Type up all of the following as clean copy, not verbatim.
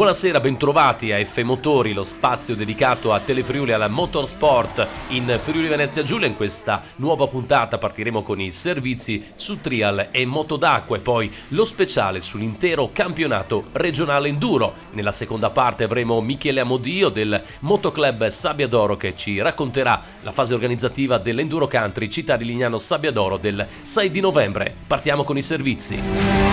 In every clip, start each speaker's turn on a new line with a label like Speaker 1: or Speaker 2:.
Speaker 1: Buonasera, bentrovati a F Motori, lo spazio dedicato a Telefriuli, alla Motorsport in Friuli Venezia Giulia. In questa nuova puntata partiremo con i servizi su trial e moto d'acqua e poi lo speciale sull'intero campionato regionale enduro. Nella seconda parte avremo Michele Amodio del Motoclub Sabbiadoro che ci racconterà la fase organizzativa dell'Enduro Country Città di Lignano Sabbiadoro del 6 di novembre. Partiamo con i servizi.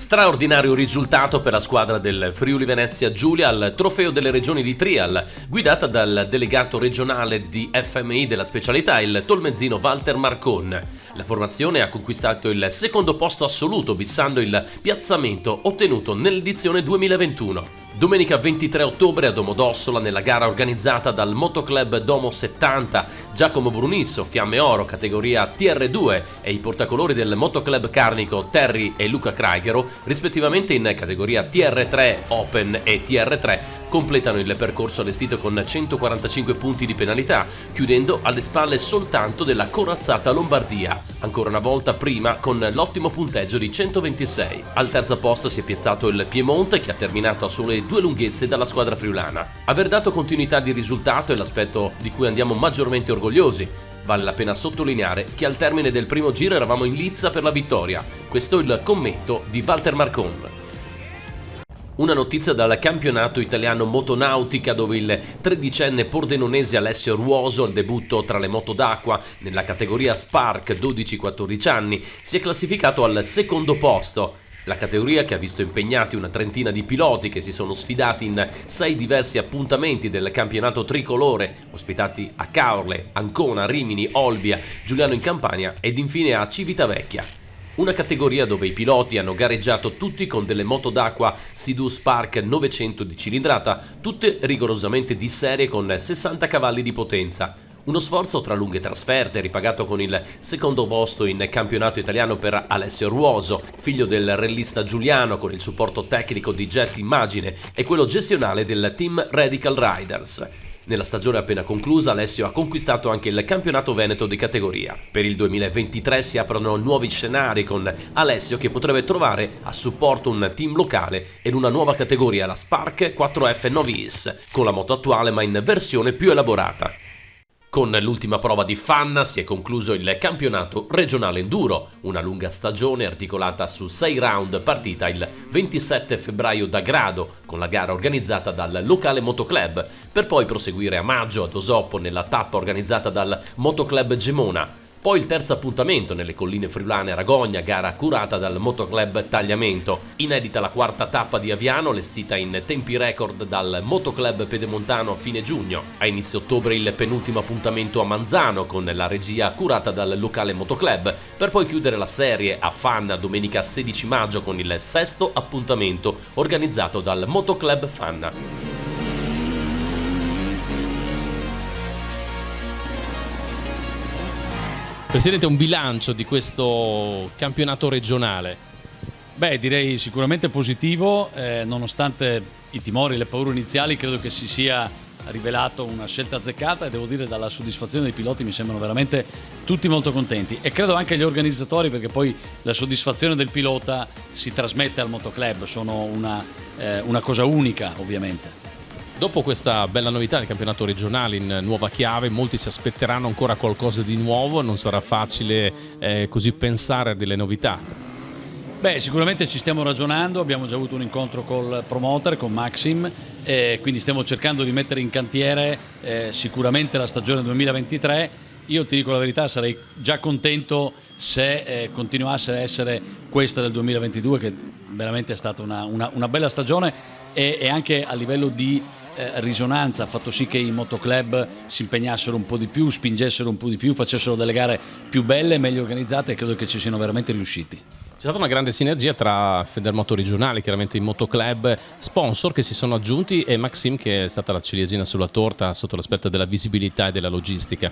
Speaker 1: Straordinario risultato per la squadra del Friuli Venezia Giulia al Trofeo delle Regioni di Trial, guidata dal delegato regionale di FMI della specialità, il tolmezzino Walter Marcon. La formazione ha conquistato il secondo posto assoluto, bissando il piazzamento ottenuto nell'edizione 2021. Domenica 23 ottobre a Domodossola, nella gara organizzata dal Motoclub Domo 70, Giacomo Brunisso, Fiamme Oro, categoria TR2, e i portacolori del Motoclub Carnico, Terry e Luca Craighero, rispettivamente in categoria TR3 Open e TR3, completano il percorso allestito con 145 punti di penalità, chiudendo alle spalle soltanto della corazzata Lombardia, ancora una volta prima con l'ottimo punteggio di 126. Al terzo posto si è piazzato il Piemonte, che ha terminato a sole 2 lunghezze dalla squadra friulana. Aver dato continuità di risultato è l'aspetto di cui andiamo maggiormente orgogliosi. Vale la pena sottolineare che al termine del primo giro eravamo in lizza per la vittoria. Questo è il commento di Walter Marcon. Una notizia dal campionato italiano motonautica, dove il tredicenne pordenonese Alessio Ruoso, al debutto tra le moto d'acqua nella categoria Spark 12-14 anni, si è classificato al secondo posto. La categoria che ha visto impegnati una trentina di piloti che si sono sfidati in 6 diversi appuntamenti del campionato tricolore, ospitati a Caorle, Ancona, Rimini, Olbia, Giuliano in Campania ed infine a Civitavecchia. Una categoria dove i piloti hanno gareggiato tutti con delle moto d'acqua Sea-Doo Spark 900 di cilindrata, tutte rigorosamente di serie con 60 cavalli di potenza. Uno sforzo tra lunghe trasferte ripagato con il secondo posto in campionato italiano per Alessio Ruoso, figlio del rallista Giuliano, con il supporto tecnico di Jet Immagine e quello gestionale del team Radical Riders. Nella stagione appena conclusa Alessio ha conquistato anche il campionato veneto di categoria. Per il 2023 si aprono nuovi scenari con Alessio, che potrebbe trovare a supporto un team locale ed una nuova categoria, la Spark 4F Novice, con la moto attuale ma in versione più elaborata. Con l'ultima prova di Fanna si è concluso il campionato regionale enduro, una lunga stagione articolata su 6 round, partita il 27 febbraio da Grado con la gara organizzata dal locale Motoclub, per poi proseguire a maggio ad Osoppo nella tappa organizzata dal Motoclub Gemona. Poi il terzo appuntamento nelle colline friulane a Ragogna, gara curata dal Motoclub Tagliamento. Inedita la quarta tappa di Aviano, allestita in tempi record dal Motoclub Pedemontano a fine giugno. A inizio ottobre il penultimo appuntamento a Manzano con la regia curata dal locale Motoclub, per poi chiudere la serie a Fanna domenica 16 maggio con il sesto appuntamento organizzato dal Motoclub Fanna.
Speaker 2: Presidente, un bilancio di questo campionato regionale?
Speaker 3: Beh, direi sicuramente positivo, nonostante i timori e le paure iniziali, credo che si sia rivelato una scelta azzeccata e devo dire dalla soddisfazione dei piloti mi sembrano veramente tutti molto contenti, e credo anche gli organizzatori, perché poi la soddisfazione del pilota si trasmette al motoclub, sono una cosa unica ovviamente.
Speaker 2: Dopo questa bella novità del campionato regionale in nuova chiave, molti si aspetteranno ancora qualcosa di nuovo, non sarà facile così pensare a delle novità.
Speaker 3: Beh, sicuramente ci stiamo ragionando, abbiamo già avuto un incontro col promoter, con Maxim, quindi stiamo cercando di mettere in cantiere sicuramente la stagione 2023. Io ti dico la verità, sarei già contento se continuasse a essere questa del 2022, che veramente è stata una bella stagione e anche a livello di risonanza ha fatto sì che i motoclub si impegnassero un po' di più, spingessero un po' di più, facessero delle gare più belle, meglio organizzate, e credo che ci siano veramente riusciti.
Speaker 2: C'è stata una grande sinergia tra Federmoto regionale, chiaramente i motoclub, sponsor che si sono aggiunti, e Maxim, che è stata la ciliegina sulla torta sotto l'aspetto della visibilità e della logistica.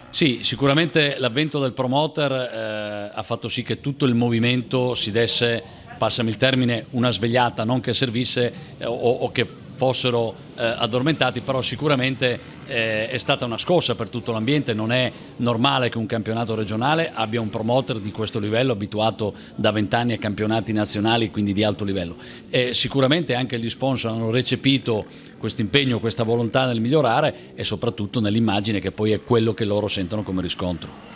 Speaker 3: Sì, sicuramente l'avvento del promoter ha fatto sì che tutto il movimento si desse passami il termine, una svegliata, non che servisse o che fossero addormentati, però sicuramente è stata una scossa per tutto l'ambiente. Non è normale che un campionato regionale abbia un promoter di questo livello, abituato da 20 anni a campionati nazionali, quindi di alto livello. E sicuramente anche gli sponsor hanno recepito questo impegno, questa volontà nel migliorare, e soprattutto nell'immagine, che poi è quello che loro sentono come riscontro.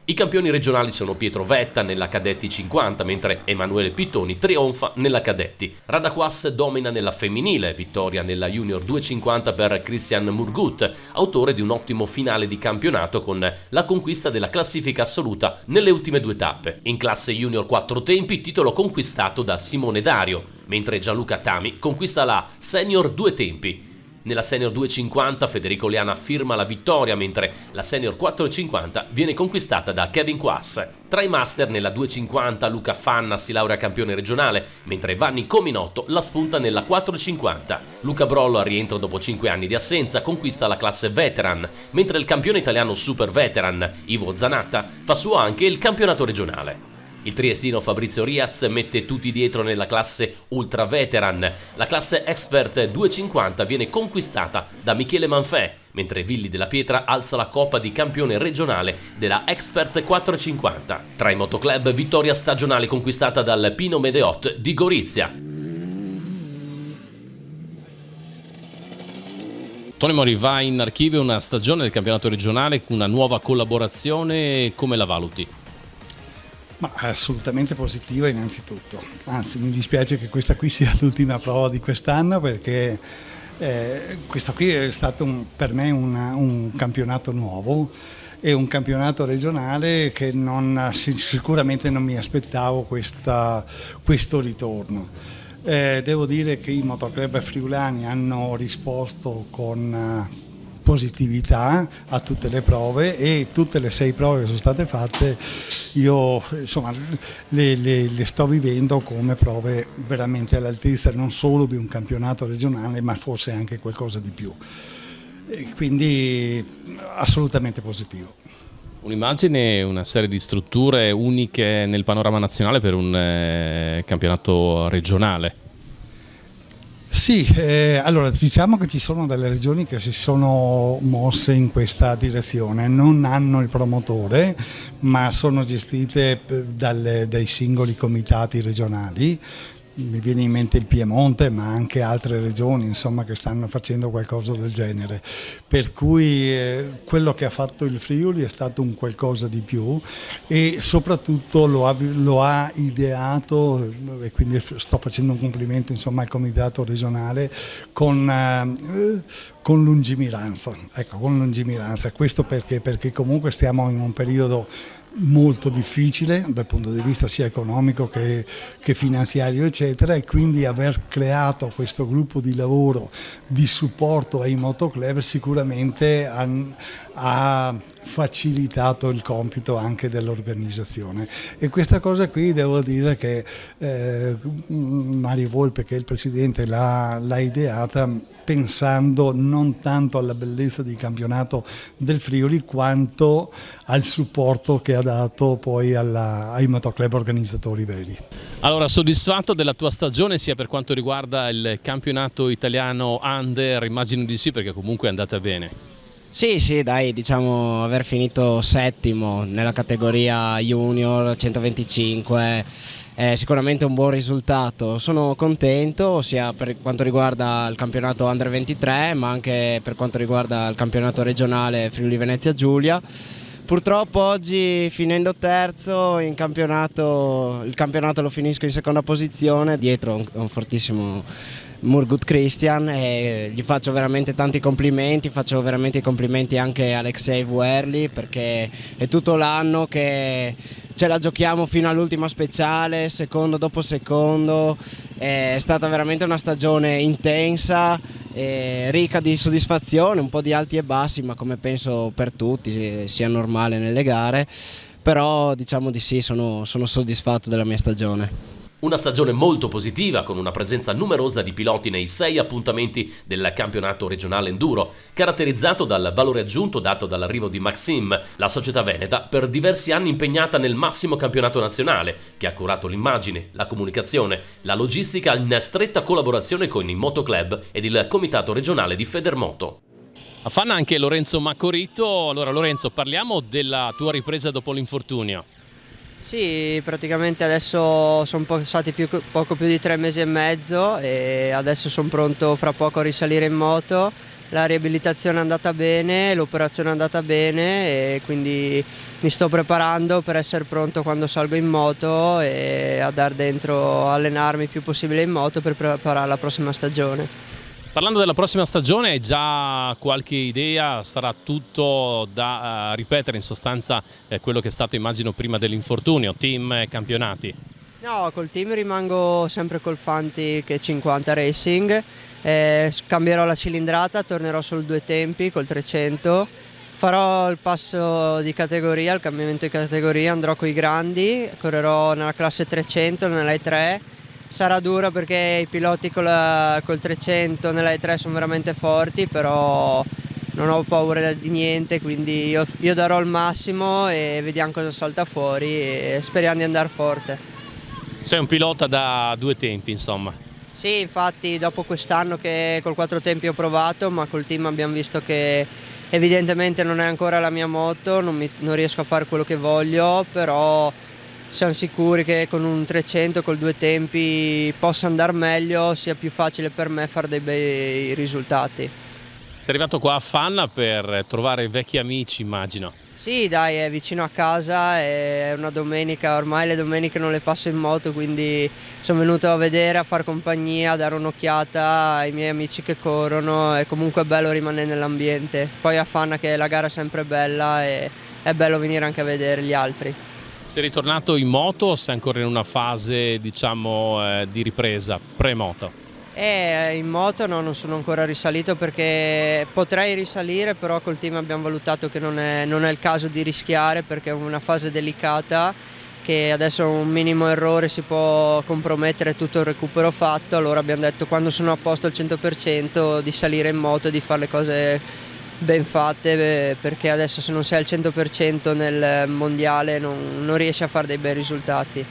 Speaker 1: I campioni regionali sono Pietro Vetta nella Cadetti 50, mentre Emanuele Pittoni trionfa nella Cadetti. Radaquas domina nella femminile, vittoria nella Junior 250 per Christian Murgut, autore di un ottimo finale di campionato con la conquista della classifica assoluta nelle ultime 2 tappe. In classe Junior 4 tempi, titolo conquistato da Simone Dario, mentre Gianluca Tami conquista la Senior 2 tempi. Nella Senior 250 Federico Liana firma la vittoria, mentre la Senior 450 viene conquistata da Kevin Quass. Tra i master nella 250 Luca Fanna si laurea campione regionale, mentre Vanni Cominotto la spunta nella 450. Luca Brollo, al rientro dopo 5 anni di assenza, conquista la classe veteran, mentre il campione italiano super veteran Ivo Zanatta fa suo anche il campionato regionale. Il triestino Fabrizio Riaz mette tutti dietro nella classe Ultra Veteran. La classe Expert 250 viene conquistata da Michele Manfè, mentre Villi della Pietra alza la coppa di campione regionale della Expert 450. Tra i motoclub, vittoria stagionale conquistata dal Pino Medeot di Gorizia.
Speaker 2: Tony Mori, va in archivio una stagione del campionato regionale con una nuova collaborazione, come la valuti?
Speaker 4: Ma assolutamente positiva innanzitutto, anzi mi dispiace che questa qui sia l'ultima prova di quest'anno, perché questo qui è stato per me un campionato nuovo e un campionato regionale che sicuramente non mi aspettavo questo ritorno. Devo dire che i motoclub friulani hanno risposto con positività a tutte le prove, e tutte le 6 prove che sono state fatte io insomma le sto vivendo come prove veramente all'altezza non solo di un campionato regionale, ma forse anche qualcosa di più, e quindi assolutamente positivo.
Speaker 2: Un'immagine, una serie di strutture uniche nel panorama nazionale per un campionato regionale.
Speaker 4: Sì, allora diciamo che ci sono delle regioni che si sono mosse in questa direzione, non hanno il promotore, ma sono gestite dai singoli comitati regionali. Mi viene in mente il Piemonte, ma anche altre regioni insomma, che stanno facendo qualcosa del genere, per cui quello che ha fatto il Friuli è stato un qualcosa di più, e soprattutto lo ha ideato, e quindi sto facendo un complimento insomma, al comitato regionale con lungimiranza. Ecco, con lungimiranza. Questo perché comunque stiamo in un periodo molto difficile dal punto di vista sia economico che finanziario eccetera, e quindi aver creato questo gruppo di lavoro di supporto ai motoclub sicuramente ha facilitato il compito anche dell'organizzazione, e questa cosa qui devo dire che Mario Volpe, che è il presidente, l'ha ideata pensando non tanto alla bellezza di campionato del Friuli quanto al supporto che ha dato poi ai motoclub organizzatori veri.
Speaker 2: Allora, soddisfatto della tua stagione sia per quanto riguarda il campionato italiano under? Immagino di sì, perché comunque è andata bene.
Speaker 5: Sì, dai, diciamo aver finito settimo nella categoria junior 125 è sicuramente un buon risultato. Sono contento sia per quanto riguarda il campionato under 23, ma anche per quanto riguarda il campionato regionale Friuli Venezia Giulia. Purtroppo oggi, finendo terzo in campionato, il campionato lo finisco in seconda posizione, dietro un fortissimo Murgut Christian, e gli faccio veramente tanti complimenti, faccio veramente i complimenti anche a Alexei Vuerli, perché è tutto l'anno che ce la giochiamo fino all'ultima speciale, secondo dopo secondo. È stata veramente una stagione intensa, ricca di soddisfazione, un po' di alti e bassi, ma come penso per tutti sia normale nelle gare, però diciamo di sì, sono soddisfatto della mia stagione.
Speaker 1: Una stagione molto positiva, con una presenza numerosa di piloti nei 6 appuntamenti del campionato regionale enduro, caratterizzato dal valore aggiunto dato dall'arrivo di Maxim, la società veneta per diversi anni impegnata nel massimo campionato nazionale, che ha curato l'immagine, la comunicazione, la logistica in stretta collaborazione con i motoclub ed il comitato regionale di Federmoto.
Speaker 2: Affanna anche Lorenzo Maccorito. Allora Lorenzo, parliamo della tua ripresa dopo l'infortunio.
Speaker 6: Sì, praticamente adesso sono passati poco più di 3 mesi e mezzo e adesso sono pronto fra poco a risalire in moto. La riabilitazione è andata bene, l'operazione è andata bene e quindi mi sto preparando per essere pronto quando salgo in moto e a dar dentro, allenarmi il più possibile in moto per preparare la prossima stagione.
Speaker 2: Parlando della prossima stagione, hai già qualche idea? Sarà tutto da ripetere in sostanza quello che è stato, immagino, prima dell'infortunio, team, campionati?
Speaker 6: No, col team rimango sempre col Fantic 50 Racing, cambierò la cilindrata, tornerò sul 2 tempi col 300, farò il passo di categoria, il cambiamento di categoria, andrò con i grandi, correrò nella classe 300, nella E3. Sarà dura perché i piloti col 300 nella E3 sono veramente forti, però non ho paura di niente, quindi io darò il massimo e vediamo cosa salta fuori e speriamo di andare forte.
Speaker 2: Sei un pilota da 2 tempi, insomma.
Speaker 6: Sì, infatti dopo quest'anno che col 4 tempi ho provato, ma col team abbiamo visto che evidentemente non è ancora la mia moto, non riesco a fare quello che voglio, però siamo sicuri che con un 300 col 2 tempi possa andare meglio, sia più facile per me fare dei bei risultati.
Speaker 2: Sei arrivato qua a Fanna per trovare vecchi amici, immagino.
Speaker 6: Sì, dai, è vicino a casa, è una domenica, ormai le domeniche non le passo in moto, quindi sono venuto a vedere, a far compagnia, a dare un'occhiata ai miei amici che corrono, è comunque bello rimanere nell'ambiente. Poi a Fanna che la gara è sempre bella e è bello venire anche a vedere gli altri.
Speaker 2: Sei ritornato in moto o sei ancora in una fase, diciamo, di ripresa, pre-moto?
Speaker 6: In moto no, non sono ancora risalito perché potrei risalire, però col team abbiamo valutato che non è il caso di rischiare perché è una fase delicata, che adesso un minimo errore si può compromettere tutto il recupero fatto, allora abbiamo detto quando sono a posto al 100% di salire in moto e di fare le cose ben fatte, perché adesso se non sei al 100% nel mondiale non riesci a fare dei bei risultati.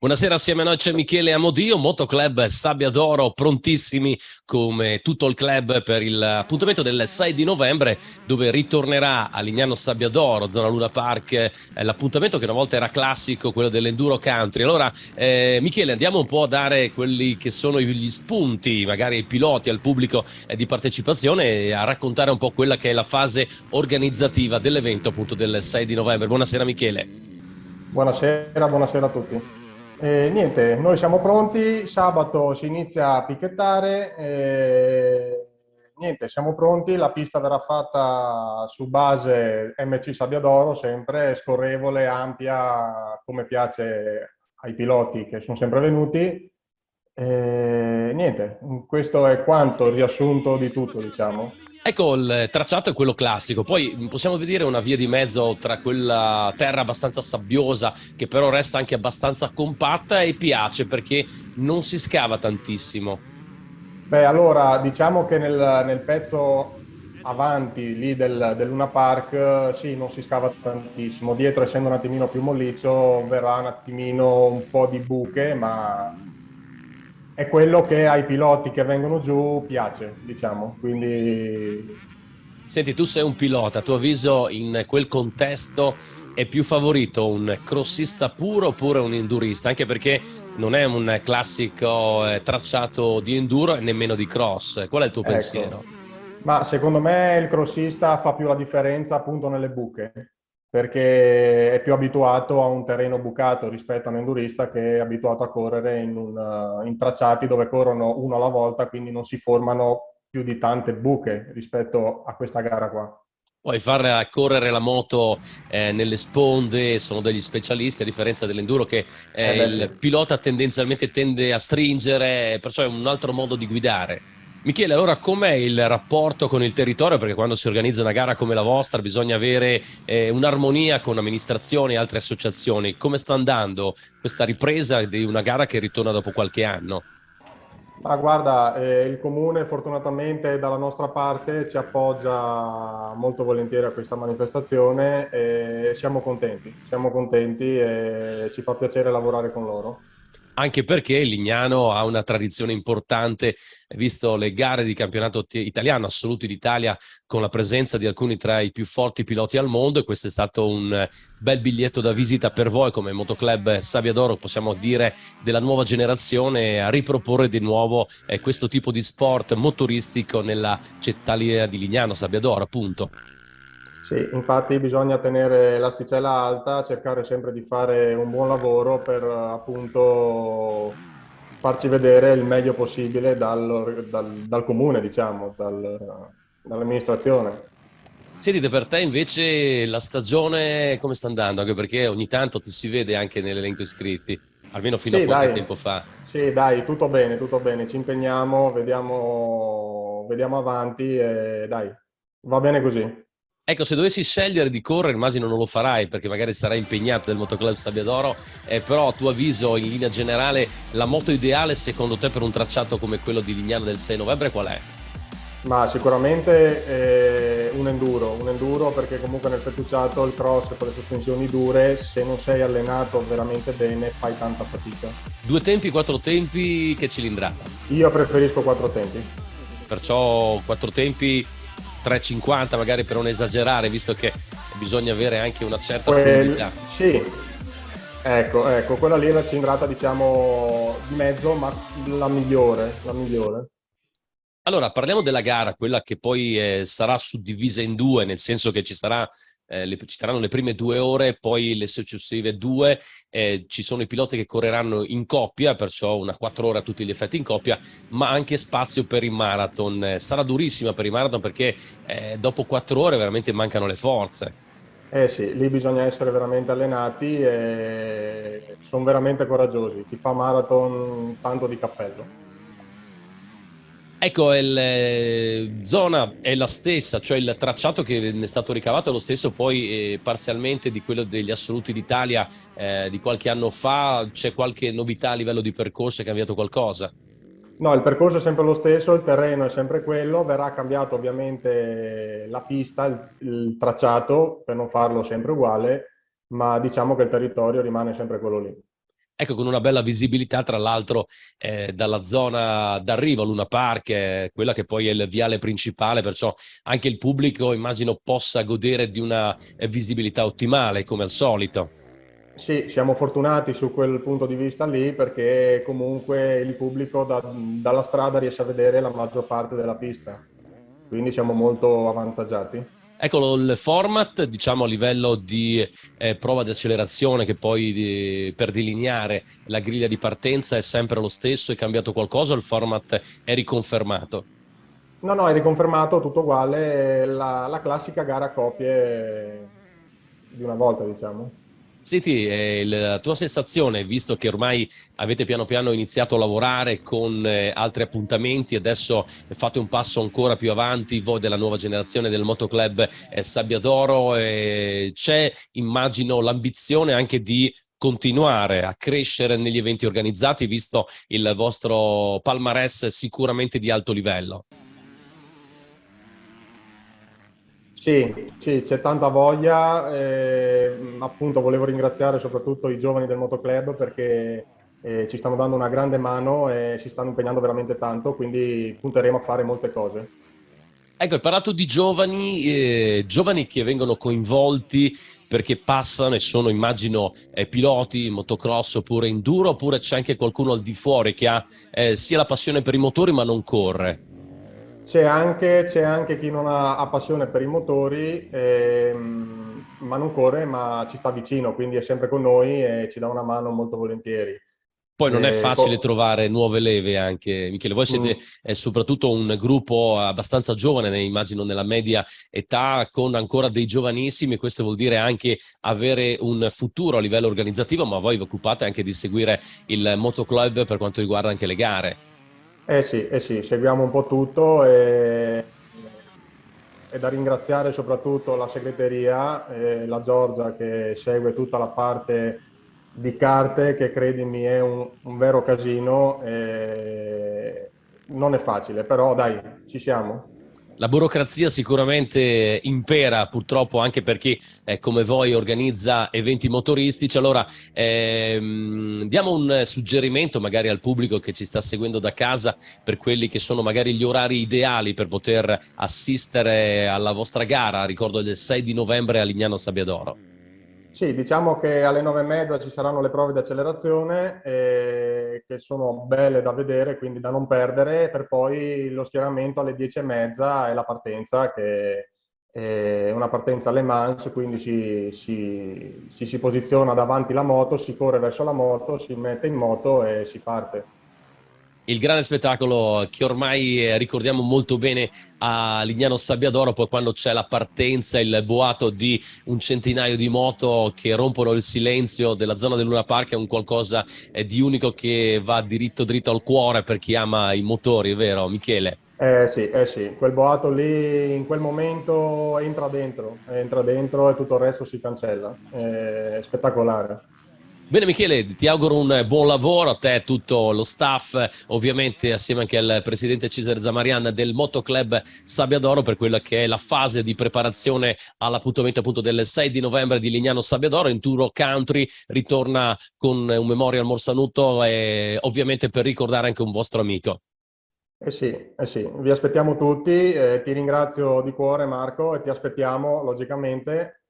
Speaker 1: Buonasera, assieme a noi c'è Michele Amodio, Motoclub Sabbia d'Oro, prontissimi come tutto il club per l'appuntamento del 6 di novembre, dove ritornerà a Lignano Sabbia d'Oro, zona Luna Park, l'appuntamento che una volta era classico, quello dell'Enduro Country. Allora, Michele, andiamo un po' a dare quelli che sono gli spunti, magari ai piloti, al pubblico di partecipazione, e a raccontare un po' quella che è la fase organizzativa dell'evento appunto del 6 di novembre. Buonasera Michele.
Speaker 7: Buonasera a tutti. Niente, noi siamo pronti, sabato si inizia a picchettare, niente, siamo pronti, la pista verrà fatta su base MC Sabbia d'Oro, sempre scorrevole, ampia, come piace ai piloti che sono sempre venuti. Niente, questo è quanto, il riassunto di tutto, diciamo.
Speaker 1: Ecco, il tracciato è quello classico, poi possiamo vedere una via di mezzo tra quella terra abbastanza sabbiosa che però resta anche abbastanza compatta e piace perché non si scava tantissimo.
Speaker 7: Beh, allora diciamo che nel pezzo avanti lì del Luna Park sì, non si scava tantissimo, dietro essendo un attimino più molliccio verrà un attimino un po' di buche, ma è quello che ai piloti che vengono giù piace, diciamo, quindi...
Speaker 1: Senti, tu sei un pilota, a tuo avviso in quel contesto è più favorito un crossista puro oppure un endurista? Anche perché non è un classico tracciato di enduro e nemmeno di cross. Qual è il tuo pensiero?
Speaker 7: Ma secondo me il crossista fa più la differenza appunto nelle buche, perché è più abituato a un terreno bucato rispetto a un endurista che è abituato a correre in tracciati dove corrono uno alla volta, quindi non si formano più di tante buche rispetto a questa gara qua.
Speaker 1: Puoi far correre la moto nelle sponde, sono degli specialisti, a differenza dell'enduro che il pilota tendenzialmente tende a stringere, perciò è un altro modo di guidare. Michele, allora com'è il rapporto con il territorio? Perché quando si organizza una gara come la vostra bisogna avere un'armonia con amministrazioni e altre associazioni. Come sta andando questa ripresa di una gara che ritorna dopo qualche anno?
Speaker 7: Ma guarda, il comune fortunatamente dalla nostra parte ci appoggia molto volentieri a questa manifestazione e siamo contenti e ci fa piacere lavorare con loro.
Speaker 1: Anche perché Lignano ha una tradizione importante, visto le gare di campionato italiano, assoluti d'Italia, con la presenza di alcuni tra i più forti piloti al mondo, e questo è stato un bel biglietto da visita per voi come Motoclub Sabbiadoro, possiamo dire, della nuova generazione, a riproporre di nuovo questo tipo di sport motoristico nella cittadina di Lignano, Sabbiadoro appunto.
Speaker 7: Sì, infatti bisogna tenere l'asticella alta, cercare sempre di fare un buon lavoro per appunto farci vedere il meglio possibile dal comune, diciamo, dall'amministrazione.
Speaker 1: Sentite, per te invece la stagione come sta andando? Anche perché ogni tanto ti si vede anche nell'elenco iscritti, almeno fino a
Speaker 7: Sì,
Speaker 1: qualche
Speaker 7: dai,
Speaker 1: tempo fa.
Speaker 7: sì, dai, tutto bene, ci impegniamo, vediamo avanti e dai, va bene così.
Speaker 1: Ecco, se dovessi scegliere di correre, immagino non lo farai perché magari sarai impegnato del Motoclub Sabbiadoro, però a tuo avviso, in linea generale, la moto ideale secondo te per un tracciato come quello di Lignano del 6 novembre qual è?
Speaker 7: Ma sicuramente un enduro perché comunque nel fettucciato il cross con le sospensioni dure, se non sei allenato veramente bene fai tanta fatica.
Speaker 1: 2 tempi, 4 tempi, che cilindrata?
Speaker 7: Io preferisco 4 tempi.
Speaker 1: Perciò 4 tempi, 3,50 magari per non esagerare, visto che bisogna avere anche una certa fluidità.
Speaker 7: Sì, ecco, quella lì è la cilindrata diciamo di mezzo, ma la migliore.
Speaker 1: Allora, parliamo della gara, quella che poi sarà suddivisa in due, nel senso che ci saranno le prime 2 ore, poi le successive 2, ci sono i piloti che correranno in coppia, perciò una 4 ore a tutti gli effetti in coppia, ma anche spazio per il marathon. Sarà durissima per il marathon perché dopo 4 ore veramente mancano le forze.
Speaker 7: Eh sì, lì bisogna essere veramente allenati e sono veramente coraggiosi. Chi fa marathon tanto di cappello.
Speaker 1: Ecco, la zona è la stessa, cioè il tracciato che ne è stato ricavato è lo stesso poi parzialmente di quello degli assoluti d'Italia di qualche anno fa. C'è qualche novità a livello di percorso? È cambiato qualcosa?
Speaker 7: No, il percorso è sempre lo stesso, il terreno è sempre quello, verrà cambiato ovviamente la pista, il tracciato per non farlo sempre uguale, ma diciamo che il territorio rimane sempre quello lì.
Speaker 1: Ecco, con una bella visibilità, tra l'altro, dalla zona d'arrivo, Luna Park, quella che poi è il viale principale, perciò anche il pubblico immagino possa godere di una visibilità ottimale, come al solito.
Speaker 7: Sì, siamo fortunati su quel punto di vista lì perché comunque il pubblico dalla strada riesce a vedere la maggior parte della pista, quindi siamo molto avvantaggiati.
Speaker 1: Ecco, il format, diciamo a livello di prova di accelerazione, che poi per delineare la griglia di partenza è sempre lo stesso, è cambiato qualcosa o il format è riconfermato?
Speaker 7: No, è riconfermato tutto uguale, la classica gara a coppie di una volta, diciamo.
Speaker 1: Senti, la tua sensazione, visto che ormai avete piano piano iniziato a lavorare con altri appuntamenti, adesso fate un passo ancora più avanti, voi della nuova generazione del Motoclub Sabbiadoro, c'è, immagino, l'ambizione anche di continuare a crescere negli eventi organizzati, visto il vostro palmarès sicuramente di alto livello.
Speaker 7: Sì, c'è tanta voglia, appunto volevo ringraziare soprattutto i giovani del Motoclub perché ci stanno dando una grande mano e si stanno impegnando veramente tanto, quindi punteremo a fare molte cose.
Speaker 1: Ecco, hai parlato di giovani che vengono coinvolti perché passano e sono, immagino, piloti, motocross oppure enduro, oppure c'è anche qualcuno al di fuori che ha sia la passione per i motori ma non corre?
Speaker 7: C'è anche chi non ha passione per i motori, ma non corre, ma ci sta vicino, quindi è sempre con noi e ci dà una mano molto volentieri.
Speaker 1: Poi non è facile trovare nuove leve anche, Michele. Voi siete soprattutto un gruppo abbastanza giovane, immagino nella media età, con ancora dei giovanissimi. Questo vuol dire anche avere un futuro a livello organizzativo, ma voi vi occupate anche di seguire il motoclub per quanto riguarda anche le gare.
Speaker 7: Eh sì, seguiamo un po' tutto e è da ringraziare soprattutto la segreteria, la Giorgia che segue tutta la parte di carte, che credimi è un vero casino. Non è facile, però dai, ci siamo.
Speaker 1: La burocrazia sicuramente impera, purtroppo, anche per chi come voi organizza eventi motoristici. Allora, diamo un suggerimento magari al pubblico che ci sta seguendo da casa per quelli che sono magari gli orari ideali per poter assistere alla vostra gara. Ricordo il 6 di novembre a Lignano Sabbiadoro.
Speaker 7: Sì, diciamo che alle 9:30 ci saranno le prove di accelerazione, che sono belle da vedere, quindi da non perdere, per poi lo schieramento alle 10:30 e la partenza, che è una partenza alle Mans, quindi si posiziona davanti la moto, si corre verso la moto, si mette in moto e si parte.
Speaker 1: Il grande spettacolo che ormai ricordiamo molto bene a Lignano Sabbiadoro, poi quando c'è la partenza, il boato di un centinaio di moto che rompono il silenzio della zona del Luna Park, è un qualcosa di unico che va diritto dritto al cuore per chi ama i motori, vero Michele?
Speaker 7: Eh sì, quel boato lì in quel momento entra dentro e tutto il resto si cancella. È spettacolare.
Speaker 1: Bene Michele, ti auguro un buon lavoro a te e tutto lo staff, ovviamente assieme anche al presidente Cesare Zamarian del Motoclub Sabbiadoro, per quella che è la fase di preparazione all'appuntamento appunto del 6 di novembre di Lignano Sabbiadoro. Enduro Country ritorna con un Memorial Morsanuto e ovviamente per ricordare anche un vostro amico.
Speaker 7: Eh sì, vi aspettiamo tutti, ti ringrazio di cuore Marco e ti aspettiamo logicamente.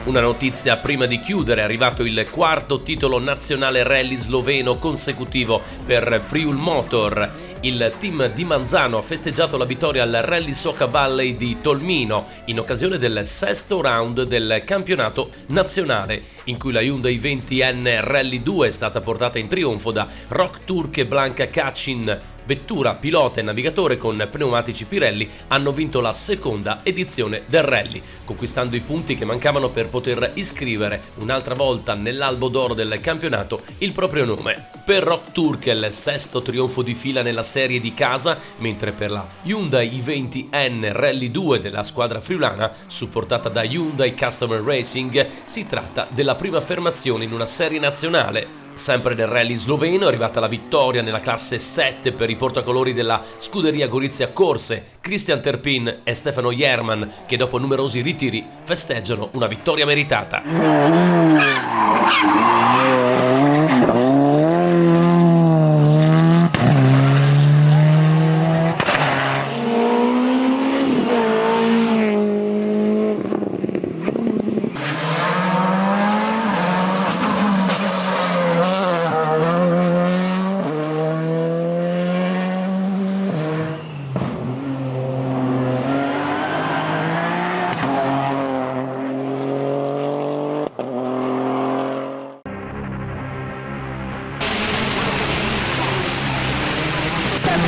Speaker 1: Una notizia prima di chiudere: è arrivato il quarto titolo nazionale rally sloveno consecutivo per Friul Motor. Il team di Manzano ha festeggiato la vittoria al Rally Soca Valley di Tolmino in occasione del sesto round del campionato nazionale, in cui la Hyundai 20N Rally 2 è stata portata in trionfo da Rock Turk e Blanca Kacin. Vettura, pilota e navigatore con pneumatici Pirelli hanno vinto la seconda edizione del rally, conquistando i punti che mancavano per poter iscrivere un'altra volta nell'albo d'oro del campionato il proprio nome. Per Rock Turk è il sesto trionfo di fila nella serie di casa, mentre per la Hyundai i20N Rally 2 della squadra friulana, supportata da Hyundai Customer Racing, si tratta della prima affermazione in una serie nazionale. Sempre nel rally sloveno è arrivata la vittoria nella classe 7 per i portacolori della scuderia Gorizia Corse, Christian Terpin e Stefano Jerman, che dopo numerosi ritiri festeggiano una vittoria meritata.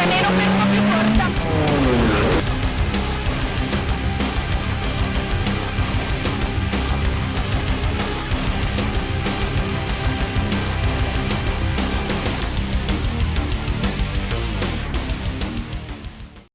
Speaker 8: Nero per